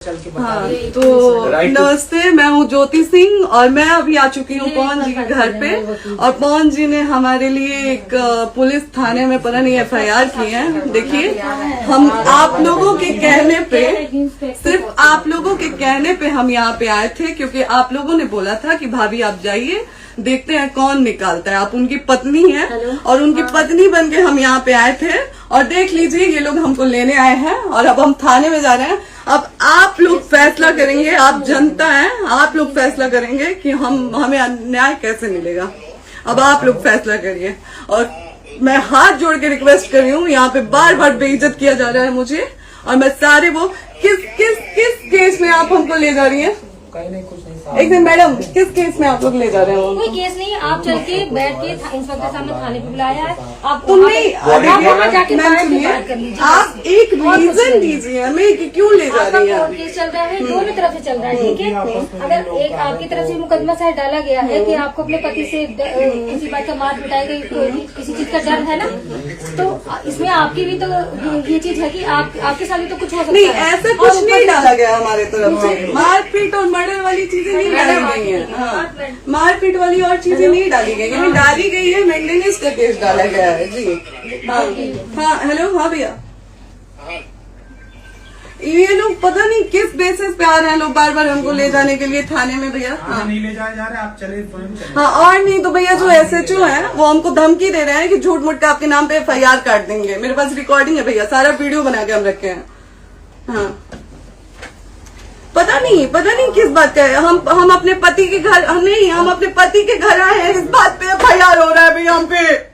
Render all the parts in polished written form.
हाँ, तो नमस्ते, मैं हूँ ज्योति सिंह और मैं अभी आ चुकी हूँ पवन जी के घर पे। और पवन जी ने हमारे लिए एक पुलिस थाने में पता नहीं FIR की है। देखिए, हम आप लोगों के कहने पे, सिर्फ आप लोगों के कहने पे हम यहाँ पे आए थे, क्योंकि आप लोगों ने बोला था कि भाभी आप जाइए, देखते हैं कौन निकालता है। आप उनकी पत्नी हैं और उनकी पत्नी बन के हम यहाँ पे आए थे। और देख लीजिए, ये लोग हमको लेने आए हैं और अब हम थाने में जा रहे हैं। अब आप लोग फैसला करेंगे, आप जनता हैं, आप लोग फैसला करेंगे कि हमें न्याय कैसे मिलेगा। अब आप लोग फैसला करिए। और मैं हाथ जोड़ के रिक्वेस्ट कर रही हूँ, यहाँ पे बार बार बेइज्जत किया जा रहा है मुझे। और मैं सारे वो किस केस में आप हमको ले जा रही हैं? एक दिन मैडम, किस केस में आप लोग ले जा रहे हो? कोई केस नहीं, आप चल के बैठ के इंस्पेक्टर साहब ने थाने पे बुलाया है। आप वहाँ जाके बात कर लीजिए। आप एक रीजन दीजिए हमें कि क्यों ले जा रही है। केस चल रहा है, दोनों तरफ से चल रहा है, ठीक है। अगर एक आपकी तरफ से मुकदमा शायद डाला गया है कि आपको अपने पति से किसी बात का मार पिटाई गई, किसी चीज का डर है ना, तो इसमें आपकी भी तो ये चीज है कि आपके साथ भी तो कुछ हो सकता है। नहीं, ऐसा कुछ नहीं डाला गया हमारे तरफ से। मारपीट और मर्डर वाली चीजें नहीं डाली गई है। हाँ, मारपीट वाली और चीजें नहीं डाली गई है। डाली गई है मेंटेनेंस का केस डाला गया है जी। हाँ हेलो, हाँ भैया, ये लोग पता नहीं किस बेसिस पे आ रहे हैं लोग बार बार हमको ले जाने के लिए थाने में। भैया हाँ, नहीं ले जाए जा रहे, आप चले। हाँ, और नहीं तो भैया जो SHO है वो हमको धमकी दे रहे हैं कि झूठ मूठ का आपके नाम पे FIR काट देंगे। मेरे पास रिकॉर्डिंग है भैया, सारा वीडियो बना के हम रखे हैं। हाँ, पता नहीं किस बात का है। हम अपने पति के घर नहीं, हम अपने पति के घर आए हैं, इस बात पे FIR हो रहा है भैया हम पे।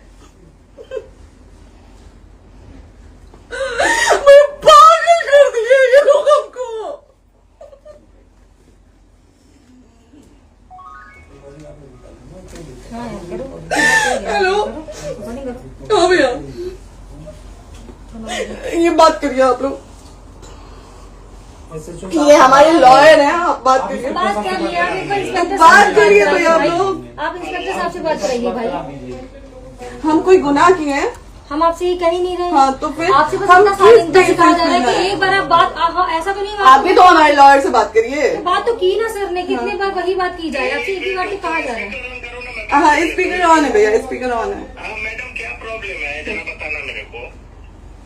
पागल कर दिए ये लोग हमको। हेलो, हाँ भैया, ये बात करिए आप लोग। ये हमारे लॉयर हैं, आप बात करिए। बात कर लिया, बात करिए भैया आप लोग। आप इंस्पेक्टर साहब से बात कराइए भाई। हम कोई गुनाह किए हैं? हम आपसे ये कह ही नहीं रहे। हाँ, तो फिर आपसे बस हम इतना किस सिखा जा रहा है बेसिस कि पे एक बार आप बात ऐसा तो नहीं। आप भी तो हमारे लॉयर से बात करिए। बात तो की ना सर ने, कितनी बार वही बात की जाए, आपसे एक ही बार तो कहा जा रहा है। हाँ, स्पीकर ऑन है भैया, स्पीकर ऑन है। मैडम क्या प्रॉब्लम है जरा बताना मेरे को।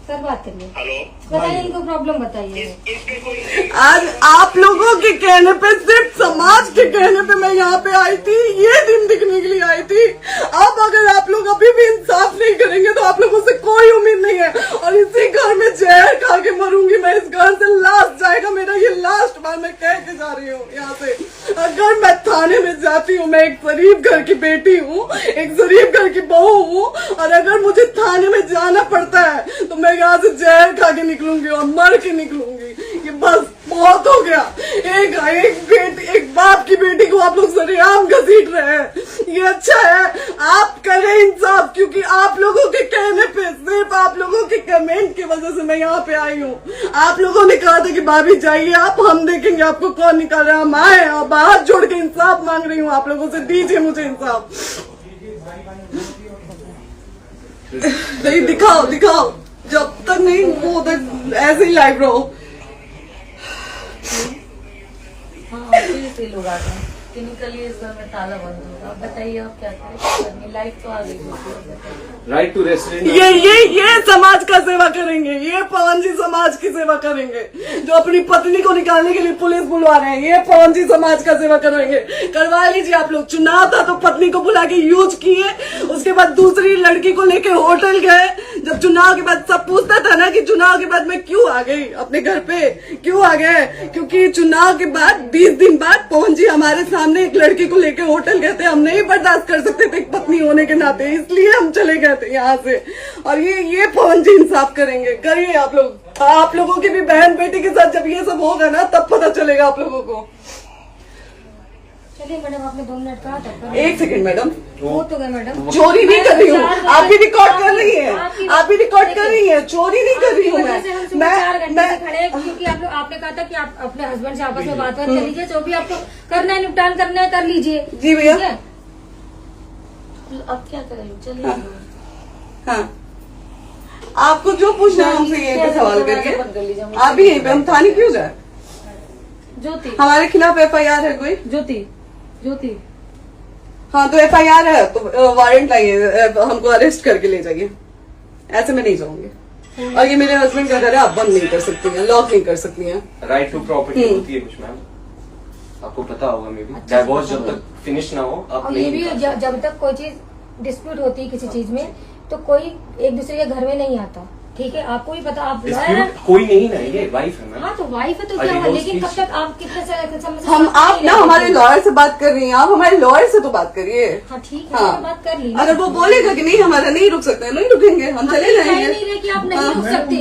सर बात करिए, हेलो, बताइए इनको प्रॉब्लम बताइए। इसके कोई आज आप लोगों के कहने पे, सिर्फ समाज के कहने पे मैं यहाँ पे आई थी, ये दिन दिखने के लिए आई थी। अब अगर आप लोग अभी भी इंसाफ नहीं करेंगे तो आप लोगों से कोई उम्मीद नहीं है। और इसी घर में जहर खा के मरूंगी मैं। इस घर से लास्ट जाएगा मेरा, ये लास्ट बार मैं कह के जा रही हूँ यहाँ से। अगर मैं थाने में जाती हूँ, मैं एक शरीफ घर की बेटी हूँ, एक शरीफ घर की बहू हूँ, और अगर मुझे थाने में जाना पड़ता है तो मैं यहाँ से जहर खा के निकलूंगी और मर के निकलूंगी। ये बस बहुत हो गया। एक बाप की बेटी को आप लोग सरेआम घसीट रहे हैं। ये अच्छा है, आप करें इंसाफ, क्योंकि आप लोगों के कहने पे, सिर्फ आप लोगों के कमेंट की वजह से मैं यहाँ पे आई हूँ। आप लोगों ने कहा था कि भाभी जाइए आप, हम देखेंगे आपको कौन निकाल रहा है। हम आए और हाथ जोड़ के इंसाफ मांग रही हूँ आप लोगों से, दीजिए मुझे इंसाफ। नहीं, दिखाओ, जब तक नहीं वो उधर ऐसे ही लाइव रहो। हाँ, फिर लोग आ गए कि निकलिए, इस घर में ताला बंद होगा। बताइए आप क्या करें, लाइफ तो आ गई। Right to restaurant. ये समाज का सेवा करेंगे, ये पवन जी समाज की सेवा करेंगे। जो अपनी पत्नी को निकालने के लिए पुलिस बुलवा रहे हैं, ये पवन जी समाज का सेवा करेंगे। करवा लीजिए आप लोग। चुनाव था तो पत्नी को बुला के यूज किए, उसके बाद दूसरी लड़की को लेके होटल गए। जब चुनाव के बाद सब पूछता था ना कि चुनाव के बाद मैं क्यों आ गई अपने घर पे, क्यों आ गए, क्योंकि चुनाव के बाद 20 दिन बाद पवन जी हमारे सामने एक लड़की को लेके होटल गए थे। हम नहीं बर्दाश्त कर सकते थे एक पत्नी होने के नाते, इसलिए हम चले गए थे यहाँ से। और ये पवन जी इंसाफ करेंगे। करिए आप लोग। आप लोगों की भी बहन बेटी के साथ जब ये सब होगा ना, तब पता चलेगा आप लोगों को। चलिए मैडम, आपने 2 मिनट कहा था। एक सेकंड मैडम, वो तो गए मैडम। चोरी नहीं कर रही हूँ, आप भी रिकॉर्ड कर रही हैं, आप भी रिकॉर्ड कर रही हैं। चोरी नहीं कर रही हूँ मैं। 4 घंटे से खड़े हैं, क्योंकि आपने कहा था कि आप अपने हस्बैंड से आपस में बात कर लीजिए, जो भी आपको करना है, निपटान करना है, कर लीजिए। जी भैया। अब क्या करें, चलिए। हाँ, आपको जो पूछना है हमसे यहीं पे सवाल करिए। आप भी यहीं पे, हम थाने क्यों जाए? ज्योति हमारे खिलाफ FIR है कोई? ज्योति हाँ तो FIR है तो वारंट लाइए, हमको अरेस्ट करके ले जाइए। ऐसे मैं नहीं जाऊंगी। और ये मेरे हस्बैंड का घर है, आप बंद नहीं कर सकती हैं, लॉक नहीं कर सकती हैं। राइट टू प्रॉपर्टी होती है कुछ मैम, आपको पता होगा मे बी। डाइवोर्स जब तक फिनिश ना हो आप और नहीं ये भी निकाल सकते। जब तक कोई चीज डिस्प्यूट होती है किसी चीज में तो कोई एक दूसरे के घर में नहीं आता, ठीक है? आपको भी पता, आप लॉयर हैं। Dispute कोई नहीं ना, ये वाइफ है मैम। हाँ तो वाइफ है तो और क्या हुआ, divorce लेकिन कब की- तक आप कितने समय से हम साथ आप नहीं ना रहे हमारे थे? लॉयर से बात कर रही हैं, आप हमारे लॉयर से तो बात करिए। हाँ ठीक है, हाँ। मैंने बात कर ली। अगर वो बोलेगा कि नहीं हमारा नहीं रुक सकते, नहीं रुकेंगे, हम चले कह जाएंगे। नहीं रहे कि आप नहीं रुक सकते,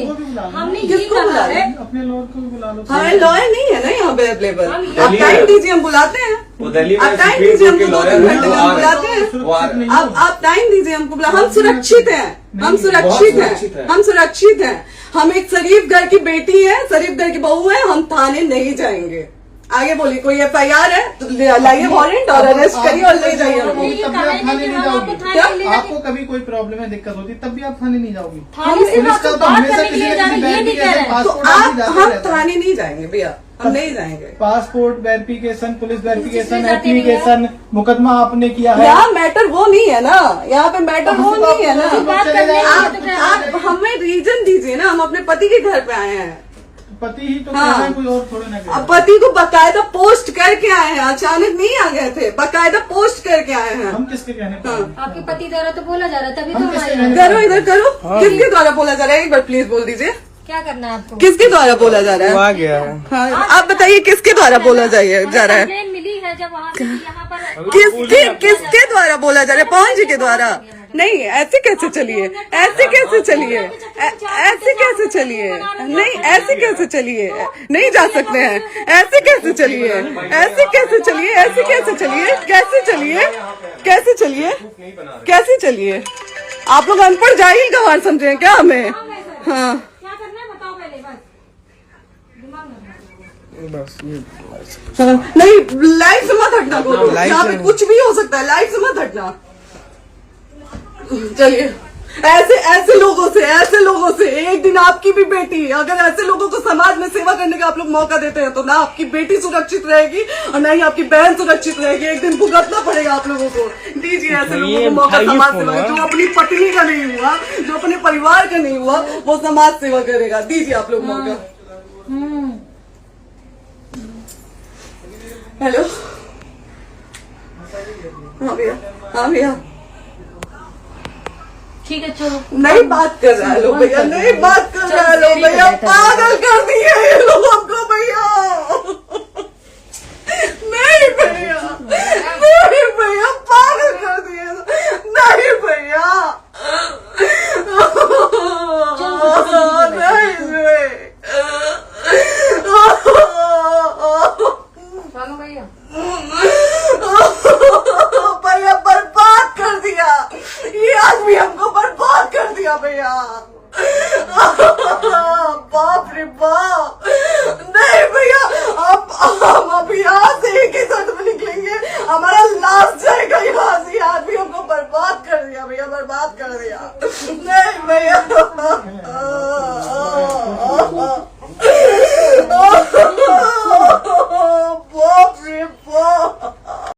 हमने ये किसको कहा बुला है। अपने लॉयर को भी बुला लो। हमारे लॉयर नहीं है ना यहाँ पे अवेलेबल। हम आप दिल्ली टाइम में- दीजिए, हम बुलाते हैं। वो दिल्ली में आप टाइम सुप्रीम दीजिए, कोर्ट के हमको लॉयर 2-3 हैं, घंटे वो में आ हम रहे हैं। बुलाते हैं। वो आ रहे हैं। आप टाइम दीजिए हमको बुला, हम सुरक्षित हैं, हम सुरक्षित सुरक्षित हैं, हैं। हम सुरक्षित हैं। हम एक शरीफ घर की बेटी है, शरीफ घर की बहू है, हम थाने नहीं जाएंगे। आगे बोलिए, कोई FIR है तो लाइए वारंट और अरेस्ट करिए और ले जाइए हमको। ये तब भी कहा आप है थाने कि नहीं हम आपको जाओगी। थाने क्या? ले जाके- आपको कभी कोई प्रॉब्लम है, दिक्कत होती तब भी आप थाने नहीं जाओगी। थाने से पुलिस आपको का तो बात हमेशा करने के किसी लिए न जाना, किसी ये नहीं कह रहे हैं। तो पासपोर्ट आदि जाते हम रहते हैं। थाने नहीं जाएंगे भैया, हम नहीं जाएंगे। पासपोर्ट वेरिफिकेशन, पुलिस वेरिफिकेशन, जाते नहीं एप्लीकेशन, मुकदमा आपने किया है। यहाँ मैटर वो नहीं है ना, यहाँ पे मैटर वो नहीं है ना। बात करने के लिए तो क्या- आप हमें रीजन दीजिए ना, हम अपने पति के घर पे आए हैं। पति ही तो हाँ। कह रहे हैं, कोई और थोड़े ना कह रहे अब हैं। पति को बकायदा पोस्ट करके आए हैं, अचानक नहीं आ गए थे, बकायदा पोस्ट करके आए हैं। हम किसके कहने पर आए हैं? आपके पति द्वारा तो बोला जा रहा है, तभी हम तो किसके हमारे कहने- करो इधर करो, किसके द्वारा बोला जा रहा है, एक बार प्लीज बोल दीजिए, क्या करना है आपको? किसके द्वारा बोला जा रहा है? गया है। हाँ, आप बताइए किसके द्वारा बोला जा रहा है? कंप्लेन मिली है जब वहाँ से यहाँ पर किसके द्वारा बोला जा रहा है? पवन जी के द्वारा? नहीं, ऐसे कैसे चलिए, ऐसे कैसे चलिए, ऐसे कैसे चलिए, नहीं ऐसे कैसे चलिए, नहीं जा सकते हैं, ऐसे कैसे चलिए, ऐसे कैसे चलिए, ऐसे कैसे चलिए, कैसे चलिए, कैसे चलिए, कैसे चलिए? आप लोग अनपढ़ जाहिल गंवार समझे हैं क्या हमें? हाँ क्या करना है बताओ पहले, बस दिमाग में हाँ, नहीं लाइफ से मत हटना, बोलो लाइफ यहाँ पे से- कुछ भी हो सकता है, लाइफ से मत हटना। चलिए, ऐसे लोगों से एक दिन आपकी भी बेटी, अगर ऐसे लोगों को समाज में सेवा करने का आप लोग मौका देते हैं तो ना आपकी बेटी सुरक्षित रहेगी और ना ही आपकी बहन सुरक्षित रहेगी। एक दिन भुगतना पड़ेगा आप लोगों को। दीजिए ऐसे लोगों को मौका समाज सेवा का, जो अपनी पत्नी का नहीं हुआ, जो अपने परिवार का नहीं हुआ, वो समाज सेवा करेगा। दीजिए आप लोग मौका। हेलो, हाँ भैया, हाँ भैया, ठीक है चलो। नहीं बात कर रहा है लोग भैया, नहीं बात कर रहा है लोग भैया, पागल कर दिए ये लोग हमको भैया। नहीं भैया, नहीं भैया, पागल कर दिए, नहीं भैया, चलो भैया, भैया बर्बाद कर दिया, ये आदमी हमको बर्बाद कर दिया भैया। बाप रे बाप, नहीं भैया, अब यहाँ से एक ही शर्त में निकलेंगे, हमारा लाश जाएगा यहाँ से। ये आदमी हमको बर्बाद कर दिया भैया, बर्बाद कर दिया। नहीं भैया